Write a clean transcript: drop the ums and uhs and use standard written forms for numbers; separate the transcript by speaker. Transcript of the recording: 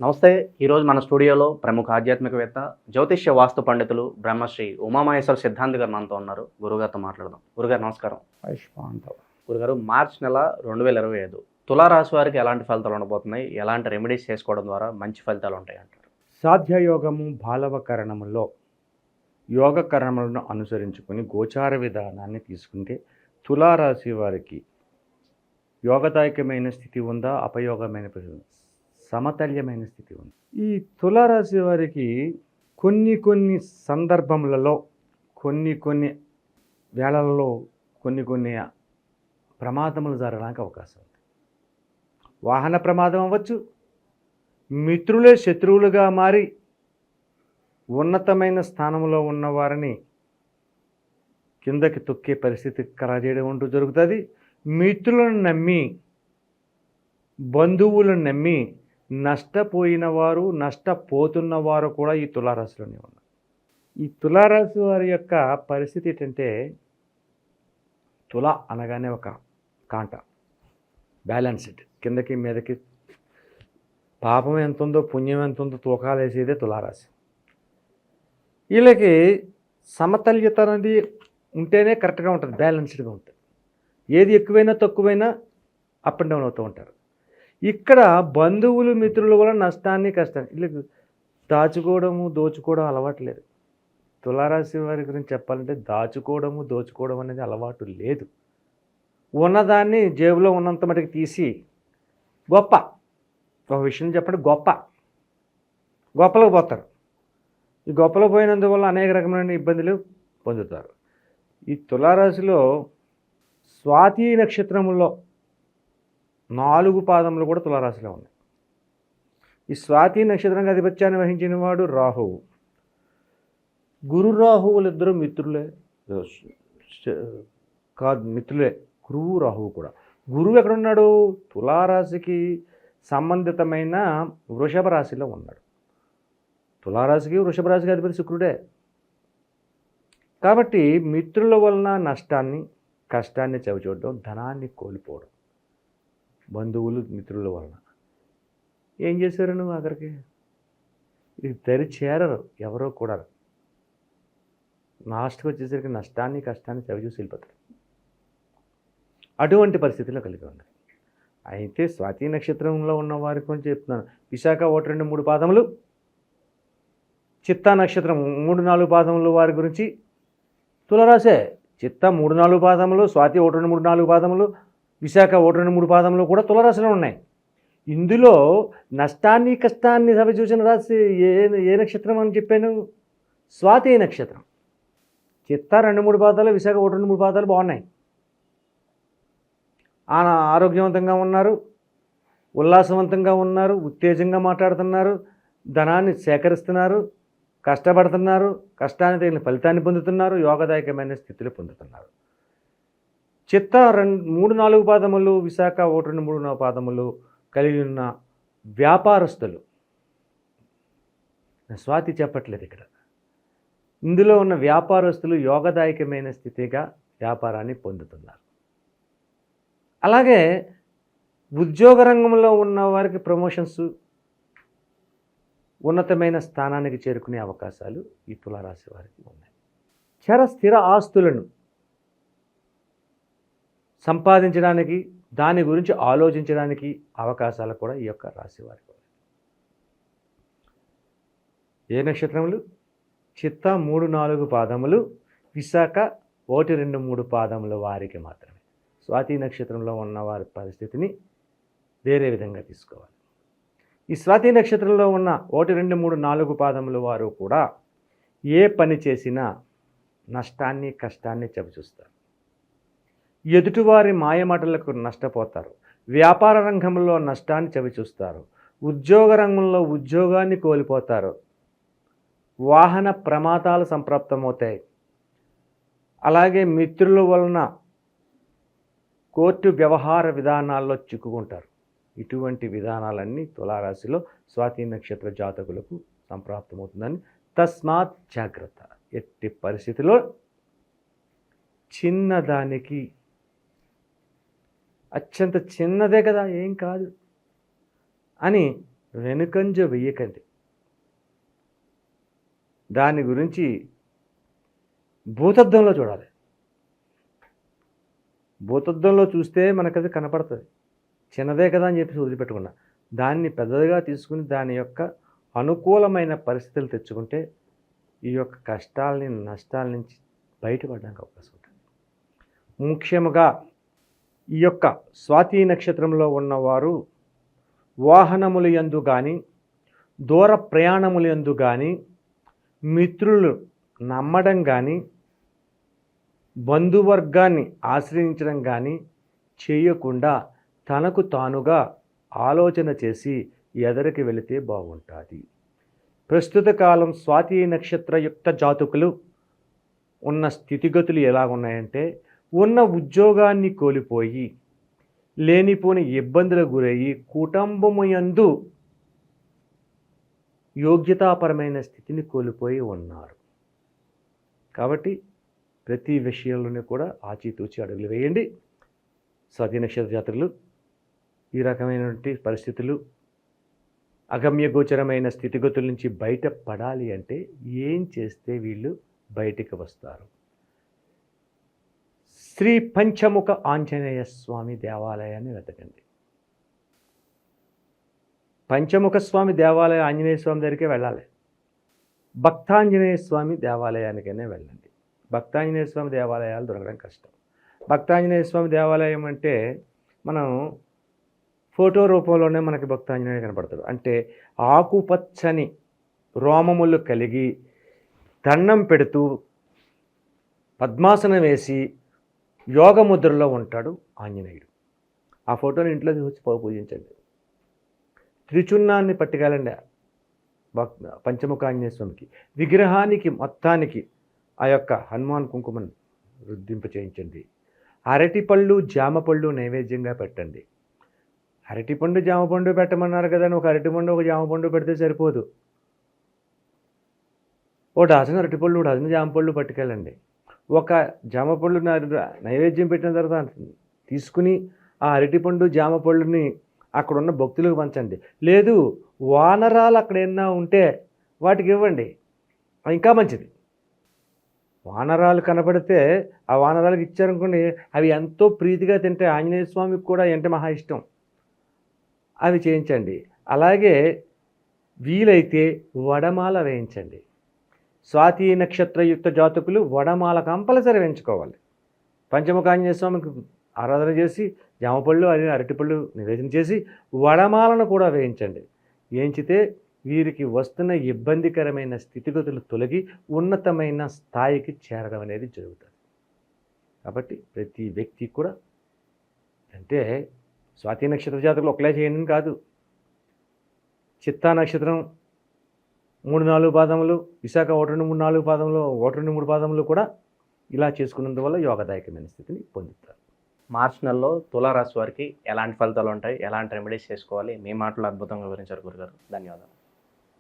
Speaker 1: నమస్తే. ఈరోజు మన స్టూడియోలో ప్రముఖ ఆధ్యాత్మికవేత్త, జ్యోతిష్య వాస్తు పండితులు బ్రహ్మశ్రీ ఉమామహేశ్వర సిద్ధాంతి గారు మనతో ఉన్నారు. గురుగారితో మాట్లాడదాం. గురుగారు నమస్కారం.
Speaker 2: ఆయుష్మాంతవ్.
Speaker 1: గురుగారు, మార్చ్ నెల 2025 తులారాశి వారికి ఎలాంటి ఫలితాలు ఉండబోతున్నాయి? ఎలాంటి రెమెడీస్ చేసుకోవడం ద్వారా మంచి ఫలితాలు ఉంటాయి అంటారు?
Speaker 2: సాధ్యయోగము బాలవకరణములో యోగకరణములను అనుసరించుకొని గోచార విధానాన్ని తీసుకుంటే తులారాశి వారికి యోగదాయకమైన స్థితి ఉందా, అపయోగమైన సమతల్యమైన స్థితి ఉంది. ఈ తులారాశి వారికి కొన్ని సందర్భములలో కొన్ని వేళలలో కొన్ని ప్రమాదములు జరగడానికి అవకాశం ఉంది. వాహన ప్రమాదం అవ్వచ్చు, మిత్రులే శత్రువులుగా మారి ఉన్నతమైన స్థానంలో ఉన్నవారిని కిందకి తొక్కే పరిస్థితి కలగజేయడం అంటూ జరుగుతుంది. మిత్రులను నమ్మి, బంధువులను నమ్మి నష్టపోయిన వారు, నష్టపోతున్న వారు కూడా ఈ తులారాశిలోనే ఉన్నారు. ఈ తులారాశి వారి యొక్క పరిస్థితి ఏంటంటే, తుల అనగానే ఒక కాంట, బ్యాలెన్స్డ్, కిందకి మీదకి పాపం ఎంత ఉందో పుణ్యం ఎంత ఉందో తూకాలు వేసేదే తులారాశి. వీళ్ళకి సమతల్యత అనేది ఉంటేనే కరెక్ట్గా ఉంటుంది, బ్యాలెన్స్డ్గా ఉంటుంది. ఏది ఎక్కువైనా తక్కువైనా అప్ అండ్ డౌన్ అవుతూ ఉంటారు. ఇక్కడ బంధువులు మిత్రుల వల్ల నష్టాన్ని కష్టాన్ని వీళ్ళకి దాచుకోవడము దోచుకోవడం అలవాటు లేదు. తులారాశి వారి గురించి చెప్పాలంటే దాచుకోవడము దోచుకోవడం అనేది అలవాటు లేదు. ఉన్నదాన్ని జేబులో ఉన్నంత మటుకు తీసి గొప్ప ఒక విషయం చెప్పండి, గొప్పలకు పోతారు. ఈ గొప్పలో పోయినందువల్ల అనేక రకమైన ఇబ్బందులు పొందుతారు. ఈ తులారాశిలో స్వాతి నక్షత్రములో 4 పాదములు కూడా తులారాశిలో ఉన్నాయి. ఈ స్వాతి నక్షత్రానికి ఆధిపత్యాన్ని వహించిన వాడు రాహువు. గురు రాహువులు ఇద్దరు మిత్రులే కాదు, మిత్రులే. గురువు రాహువు కూడా. గురువు ఎక్కడున్నాడు? తులారాశికి సంబంధితమైన వృషభ రాశిలో ఉన్నాడు. తులారాశికి వృషభ రాశికి అధిపతి శుక్రుడే. కాబట్టి మిత్రుల వలన నష్టాన్ని కష్టాన్ని చవిచూడడం, ధనాన్ని కోల్పోవడం, బంధువులు మిత్రుల వలన. ఏం చేశారు నువ్వు అక్కడికి? ఇది దరి చేరరు ఎవరో కూడా. లాస్ట్కి వచ్చేసరికి నష్టాన్ని కష్టాన్ని చవిచూసి వెళ్ళిపోతారు. అటువంటి పరిస్థితిలో కలిగి ఉంది. అయితే స్వాతి నక్షత్రంలో ఉన్న వారి గురించి చెప్తున్నాను. విశాఖ 1, 2, 3 పాదములు, చిత్తా నక్షత్రం 3, 4 పాదములు వారి గురించి తులారాశే. చిత్త 3, 4 పాదములు, స్వాతి 1, 2, 3, 4 పాదములు, విశాఖ 1, 2, 3 పాదములు కూడా తులారాశిలో ఉన్నాయి. ఇందులో నష్టాన్ని కష్టాన్ని సవిచూసిన రాశి ఏ నక్షత్రం అని చెప్పాను? స్వాతి నక్షత్రం. చిత్త 2, 3 పాదాలు, విశాఖ 1, 2, 3 పాదాలు బాగున్నాయి. ఆరోగ్యవంతంగా ఉన్నారు, ఉల్లాసవంతంగా ఉన్నారు, ఉత్తేజంగా మాట్లాడుతున్నారు, ధనాన్ని సేకరిస్తున్నారు, కష్టపడుతున్నారు, కష్టాన్ని తగిన ఫలితాన్ని పొందుతున్నారు, యోగదాయకమైన స్థితిలో పొందుతున్నారు. చిత్త 3, 4 పాదములు, విశాఖ 1, 2, 3, 4 పాదములు కలిగి ఉన్న వ్యాపారస్తులు, స్వాతి చెప్పట్లేదు ఇక్కడ, ఇందులో ఉన్న వ్యాపారస్తులు యోగదాయకమైన స్థితిగా వ్యాపారాన్ని పొందుతున్నారు. అలాగే ఉద్యోగ రంగంలో ఉన్న వారికి ప్రమోషన్స్, ఉన్నతమైన స్థానానికి చేరుకునే అవకాశాలు ఈ తులారాశి వారికి ఉన్నాయి. స్థిర ఆస్తులను సంపాదించడానికి, దాని గురించి ఆలోచించడానికి అవకాశాలు కూడా ఈ యొక్క రాశి వారికి ఉన్నాయి. ఏ నక్షత్రములు? చిత్త 3, 4 పాదములు, విశాఖ 1, 2, 3 పాదముల వారికి మాత్రమే. స్వాతి నక్షత్రంలో ఉన్న వారి పరిస్థితిని వేరే విధంగా తీసుకోవాలి. ఈ స్వాతి నక్షత్రంలో ఉన్న 1, 2, 3, 4 పాదముల వారు కూడా ఏ పని చేసినా నష్టాన్ని కష్టాన్ని చవిచూస్తారు. ఎదుటివారి మాయమాటలకు నష్టపోతారు. వ్యాపార రంగంలో నష్టాన్ని చవిచూస్తారు. ఉద్యోగ రంగంలో ఉద్యోగాన్ని కోల్పోతారు. వాహన ప్రమాదాలు సంప్రాప్తమవుతాయి. అలాగే మిత్రుల వలన కోర్టు వ్యవహార విధానాల్లో చిక్కుకుంటారు. ఇటువంటి విధానాలన్నీ తులారాశిలో స్వాతి నక్షత్ర జాతకులకు సంప్రాప్తమవుతుందని తస్మాత్ జాగ్రత్త. ఎట్టి పరిస్థితిలో చిన్నదానికి అత్యంత చిన్నదే కదా, ఏం కాదు అని వెనుకంజ వెయ్యకండి. దాని గురించి భూతద్దంలో చూడాలి. భూతద్దంలో చూస్తే మనకది కనపడుతుంది. చిన్నదే కదా అని చెప్పేసి వదిలిపెట్టుకున్నా. దాన్ని పెద్దదిగా తీసుకుని దాని యొక్క అనుకూలమైన పరిస్థితులు తెచ్చుకుంటే ఈ యొక్క కష్టాలని, నష్టాల నుంచి బయటపడడానికి అవకాశం ఉంటుంది. ముఖ్యముగా ఈ యొక్క స్వాతి నక్షత్రంలో ఉన్నవారు వాహనములు యందు కానీ, దూర ప్రయాణములు యందు కానీ, మిత్రులు నమ్మడం కానీ, బంధువర్గాన్ని ఆశ్రయించడం కానీ చేయకుండా తనకు తానుగా ఆలోచన చేసి ఎదరికి వెళితే బాగుంటుంది. ప్రస్తుత కాలం స్వాతి నక్షత్రయుక్త జాతకులు ఉన్న స్థితిగతులు ఎలా ఉన్నాయంటే, ఉన్న ఉద్యోగాన్ని కోల్పోయి లేనిపోని ఇబ్బందులకు గురయ్యి కుటుంబము యందు యోగ్యతాపరమైన స్థితిని కోల్పోయి ఉన్నారు. కాబట్టి ప్రతి విషయంలోనే కూడా ఆచితూచి అడుగులు వేయండి. స్వాతి నక్షత్ర జాతకులు ఈ రకమైనటువంటి పరిస్థితులు, అగమ్యగోచరమైన స్థితిగతుల నుంచి బయటపడాలి అంటే ఏం చేస్తే వీళ్ళు బయటికి వస్తారు? శ్రీ పంచముఖ ఆంజనేయ స్వామి దేవాలయాన్ని వెతకండి. పంచముఖ స్వామి దేవాలయం ఆంజనేయ స్వామి దగ్గరికే వెళ్ళాలి. భక్తాంజనేయ స్వామి దేవాలయానికైనా వెళ్ళండి. భక్తాంజనేయ స్వామి దేవాలయాలు దొరకడం కష్టం. భక్తాంజనేయ స్వామి దేవాలయం అంటే మనం ఫోటో రూపంలోనే మనకి భక్తాంజనేయ కనపడతాడు. అంటే ఆకుపచ్చని రోమములు కలిగి దండం పెడుతూ పద్మాసనం వేసి యోగముద్రలో ఉంటాడు ఆంజనేయుడు. ఆ ఫోటోని ఇంట్లో వచ్చి పూజించండి. త్రిచున్నాన్ని పట్టుకెళ్ళండి పంచముఖ ఆంజనేయ స్వామికి. విగ్రహానికి మొత్తానికి ఆ యొక్క హనుమాన్ కుంకుమను వృద్ధింప చేయించండి. అరటిపళ్ళు, జామపళ్ళు నైవేద్యంగా పెట్టండి. అరటిపండు, జామపండు పెట్టమన్నారు కదా, ఒక అరటిపండు, ఒక జామపండు పెడితే సరిపోదు. ఓ డజన్ అరటిపళ్ళు, డజన్ జామపళ్ళు పట్టుకెళ్ళండి. ఒక జామపళ్ళు నైవేద్యం పెట్టిన తర్వాత తీసుకుని ఆ అరటిపండు, జామపళ్ళుని అక్కడున్న భక్తులకు పంచండి. లేదు వానరాలు అక్కడ ఏమన్నా ఉంటే వాటికి ఇవ్వండి, ఇంకా మంచిది. వానరాలు కనపడితే ఆ వానరాలకు ఇచ్చారనుకోండి, అవి ఎంతో ప్రీతిగా తింటే ఆంజనేయ స్వామికి కూడా అంటే మహా ఇష్టం. అవి చేయించండి. అలాగే వీలైతే వడమాల వేయించండి. స్వాతి నక్షత్రయుక్త జాతకులు వడమాల కంపల్సరీ వేయించుకోవాలి. పంచముఖ ఆంజనేయ స్వామికి ఆరాధన చేసి జామపళ్ళు, అరటిపళ్ళు నివేదన చేసి వడమాలను కూడా వేయించండి. వేయించితే వీరికి వస్తున్న ఇబ్బందికరమైన స్థితిగతులు తొలగి ఉన్నతమైన స్థాయికి చేరడం అనేది జరుగుతుంది. కాబట్టి ప్రతి వ్యక్తి కూడా అంటే స్వాతి నక్షత్ర జాతకులు ఒకలే చేయండి కాదు. చిత్తా నక్షత్రం 3-4 పాదములు, విశాఖ 1-2-3-4 పాదములు, 1-2-3 పాదములు కూడా ఇలా చేసుకున్నందువల్ల యోగదాయకమైన స్థితిని పొందుతారు.
Speaker 1: మార్చి నెలలో తులారాశి వారికి ఎలాంటి ఫలితాలు ఉంటాయి, ఎలాంటి రెమెడీస్ చేసుకోవాలి, మీ మాటలు అద్భుతంగా వివరించారు గురుగారు. ధన్యవాదాలు.